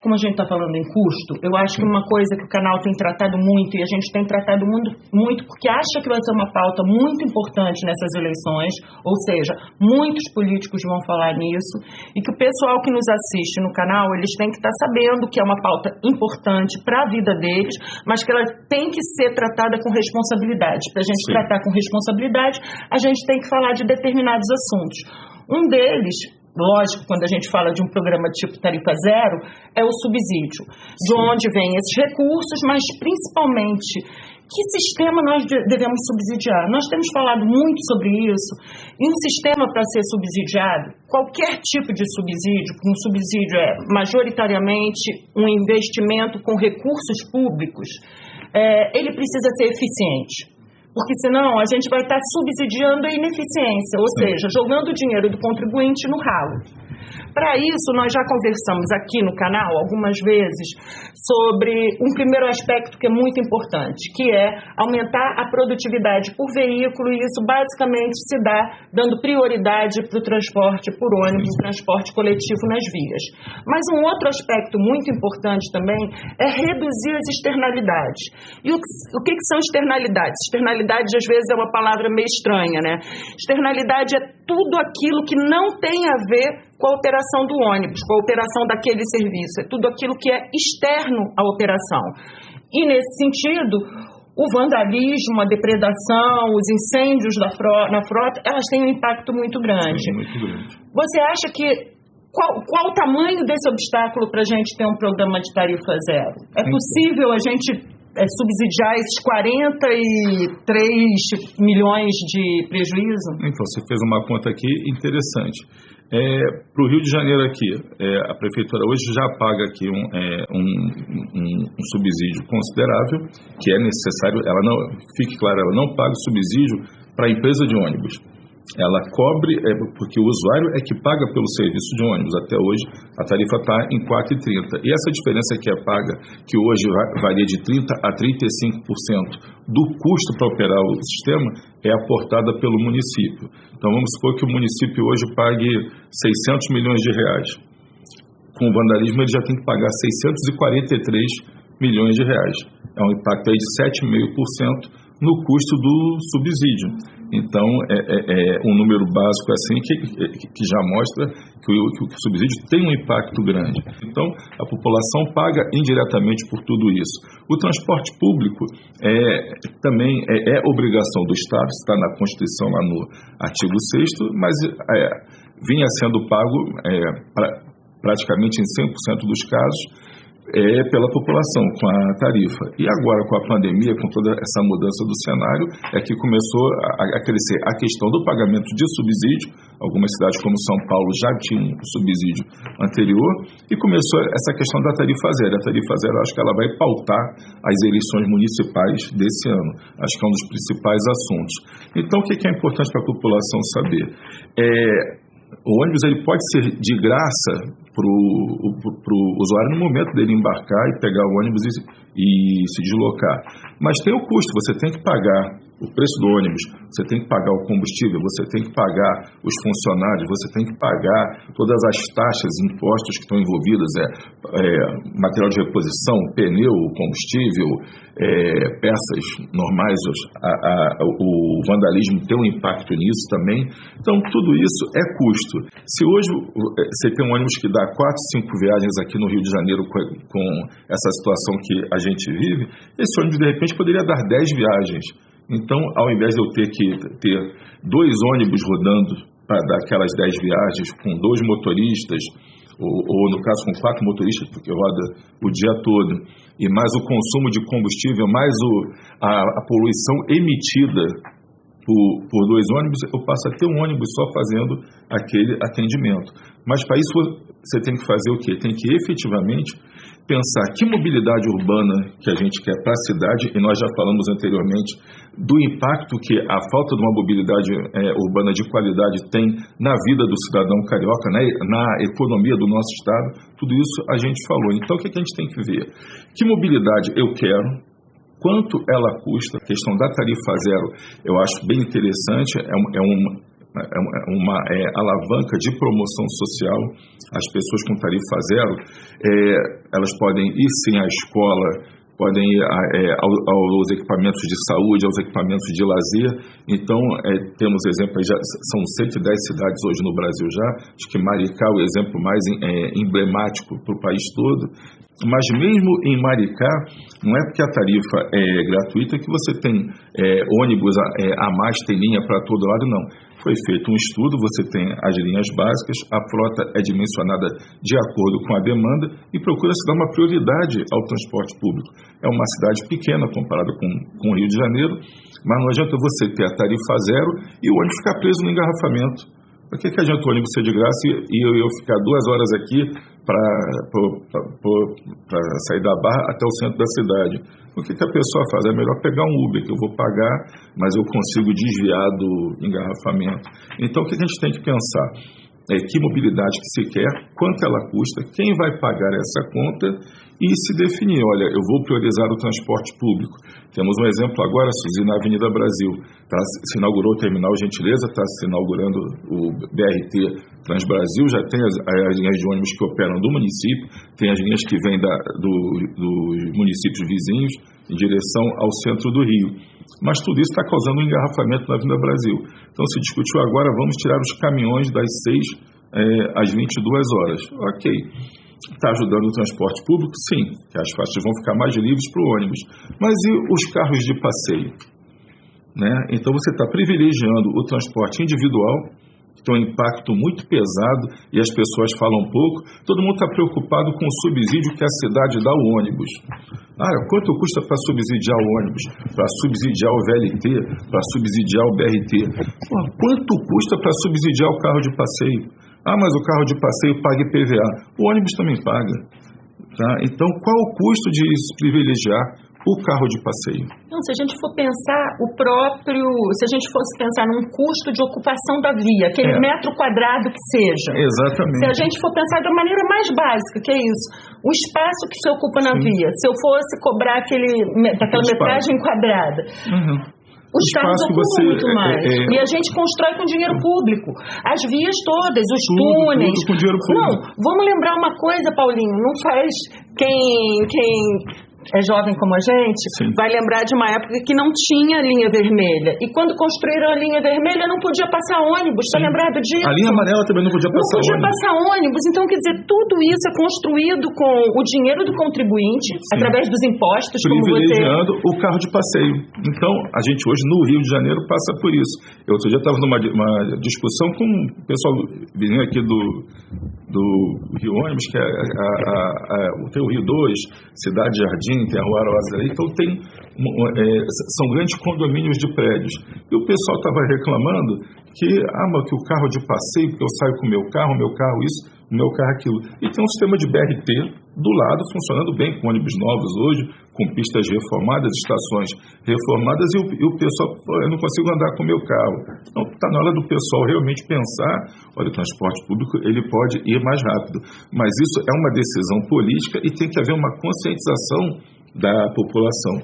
como a gente está falando em custo, eu acho que uma coisa que o canal tem tratado muito, e a gente tem tratado muito porque acha que vai ser uma pauta muito importante nessas eleições, ou seja, muitos políticos vão falar nisso, e que o pessoal que nos assiste no canal, eles têm que estar sabendo que é uma pauta importante para a vida deles, mas que ela tem que ser tratada com responsabilidade. Para a gente tratar com responsabilidade, a gente tem que falar de determinados assuntos. Um deles, lógico, quando a gente fala de um programa tipo Tarifa Zero, é o subsídio, de onde vêm esses recursos, mas principalmente que sistema nós devemos subsidiar. Nós temos falado muito sobre isso, e um sistema para ser subsidiado, qualquer tipo de subsídio, um subsídio é majoritariamente um investimento com recursos públicos, ele precisa ser eficiente. Porque senão a gente vai estar subsidiando a ineficiência, ou seja, jogando o dinheiro do contribuinte no ralo. Para isso, nós já conversamos aqui no canal algumas vezes sobre um primeiro aspecto que é muito importante, que é aumentar a produtividade por veículo, e isso basicamente se dá dando prioridade para o transporte por ônibus, transporte coletivo nas vias. Mas um outro aspecto muito importante também é reduzir as externalidades. E o que são externalidades? Externalidade, às vezes, é uma palavra meio estranha, né? Externalidade é tudo aquilo que não tem a ver com a operação do ônibus, com a operação daquele serviço. É tudo aquilo que é externo à operação. E, nesse sentido, o vandalismo, a depredação, os incêndios na frota, elas têm um impacto muito grande. Muito grande. Você acha que... Qual o tamanho desse obstáculo para a gente ter um programa de tarifa zero? É possível a gente subsidiar esses 43 milhões de prejuízo? Então, você fez uma conta aqui interessante. Para o Rio de Janeiro aqui, a Prefeitura hoje já paga aqui um subsídio considerável, que é necessário, fique claro, ela não paga subsídio para a empresa de ônibus. Ela cobre, porque o usuário é que paga pelo serviço de ônibus. Até hoje, a tarifa está em R$ 4,30. E essa diferença que é paga, que hoje varia de 30% a 35% do custo para operar o sistema, é aportada pelo município. Então, vamos supor que o município hoje pague R$ 600 milhões. Com o vandalismo, ele já tem que pagar R$ 643 milhões. É um impacto aí de 7,5% no custo do subsídio. Então, um número básico assim que já mostra que o subsídio tem um impacto grande. Então, a população paga indiretamente por tudo isso. O transporte público também é obrigação do Estado, está na Constituição lá no artigo 6º, mas vinha sendo pago praticamente em 100% dos casos pela população, com a tarifa. E agora, com a pandemia, com toda essa mudança do cenário, que começou a crescer a questão do pagamento de subsídio. Algumas cidades como São Paulo já tinham um subsídio anterior, e começou essa questão da tarifa zero. A tarifa zero, acho que ela vai pautar as eleições municipais desse ano. Acho que é um dos principais assuntos. Então, o que é importante para a população saber? O ônibus ele pode ser de graça para o usuário no momento dele embarcar e pegar o ônibus e se deslocar. Mas tem o custo, você tem que pagar o preço do ônibus, você tem que pagar o combustível, você tem que pagar os funcionários, você tem que pagar todas as taxas e impostos que estão envolvidas, material de reposição, pneu, combustível, peças normais, o vandalismo tem um impacto nisso também. Então, tudo isso é custo. Se hoje você tem um ônibus que dá 4, 5 viagens aqui no Rio de Janeiro com essa situação que a gente vive, esse ônibus, de repente, poderia dar 10 viagens. Então, ao invés de eu ter que ter 2 ônibus rodando para dar aquelas 10 viagens com 2 motoristas, ou no caso com 4 motoristas, porque roda o dia todo, e mais o consumo de combustível, mais a poluição emitida por 2 ônibus, eu passo a ter um ônibus só fazendo aquele atendimento. Mas para isso você tem que fazer o quê? Tem que efetivamente pensar que mobilidade urbana que a gente quer para a cidade, e nós já falamos anteriormente do impacto que a falta de uma mobilidade urbana de qualidade tem na vida do cidadão carioca, né, na economia do nosso estado. Tudo isso a gente falou. Então, o que a gente tem que ver? Que mobilidade eu quero? Quanto ela custa? A questão da tarifa zero eu acho bem interessante, uma alavanca de promoção social. As pessoas com tarifa zero, elas podem ir sim à escola, podem ir aos equipamentos de saúde, aos equipamentos de lazer. Então, temos exemplos, são 110 cidades hoje no Brasil já, acho que Maricá é o exemplo mais emblemático para o país todo. Mas mesmo em Maricá, não é porque a tarifa é gratuita que você tem ônibus a mais, tem linha para todo lado, não. Foi feito um estudo, você tem as linhas básicas, a frota é dimensionada de acordo com a demanda e procura-se dar uma prioridade ao transporte público. É uma cidade pequena comparada com o Rio de Janeiro, mas não adianta você ter a tarifa zero e o ônibus ficar preso no engarrafamento. Por que adianta o ônibus ser de graça e eu ficar 2 horas aqui para sair da Barra até o centro da cidade? O que a pessoa faz? É melhor pegar um Uber, que eu vou pagar, mas eu consigo desviar do engarrafamento. Então, o que a gente tem que pensar? Que mobilidade que se quer, quanto ela custa, quem vai pagar essa conta e se definir, olha, eu vou priorizar o transporte público. Temos um exemplo agora, Suzy, na Avenida Brasil. Se inaugurou o Terminal Gentileza, está se inaugurando o BRT Transbrasil, já tem as linhas de ônibus que operam do município, tem as linhas que vêm dos municípios vizinhos em direção ao centro do Rio. Mas tudo isso está causando um engarrafamento na Avenida Brasil. Então se discutiu agora, vamos tirar os caminhões das 6 às 22 horas. Ok. Está ajudando o transporte público? Sim, que as faixas vão ficar mais livres para o ônibus. Mas e os carros de passeio? Né? Então você está privilegiando o transporte individual, que tem um impacto muito pesado e as pessoas falam pouco. Todo mundo está preocupado com o subsídio que a cidade dá ao ônibus. Quanto custa para subsidiar o ônibus? Para subsidiar o VLT? Para subsidiar o BRT? Quanto custa para subsidiar o carro de passeio? Mas o carro de passeio paga IPVA. O ônibus também paga. Tá? Então, qual o custo de privilegiar o carro de passeio? Então, se a gente for pensar se a gente fosse pensar num custo de ocupação da via, aquele metro quadrado que seja. Exatamente. Se a gente for pensar da maneira mais básica, que é isso, o espaço que se ocupa na via, se eu fosse cobrar daquela metragem quadrada. Os carros ocupam muito mais. E a gente constrói com dinheiro público. As vias todas, os túneis. Tudo com dinheiro público. Não, vamos lembrar uma coisa, Paulinho. Não faz quem é jovem como a gente, vai lembrar de uma época que não tinha linha vermelha. E quando construíram a linha vermelha, não podia passar ônibus. Está lembrado disso? A linha amarela também não podia passar ônibus. Então, quer dizer, tudo isso é construído com o dinheiro do contribuinte, através dos impostos, privilegiando o carro de passeio. Então, a gente hoje, no Rio de Janeiro, passa por isso. Eu outro dia estava numa discussão com o pessoal vizinho aqui do Rio Ônibus, que tem o Rio 2, Cidade Jardim, tem a Rua Aroazari, então são grandes condomínios de prédios. E o pessoal estava reclamando que o carro de passeio, porque eu saio com o meu carro isso, o meu carro aquilo. E tem um sistema de BRT do lado, funcionando bem, com ônibus novos hoje, com pistas reformadas, estações reformadas, e o pessoal, eu não consigo andar com o meu carro. Então está na hora do pessoal realmente pensar, olha, o transporte público ele pode ir mais rápido, mas isso é uma decisão política e tem que haver uma conscientização da população.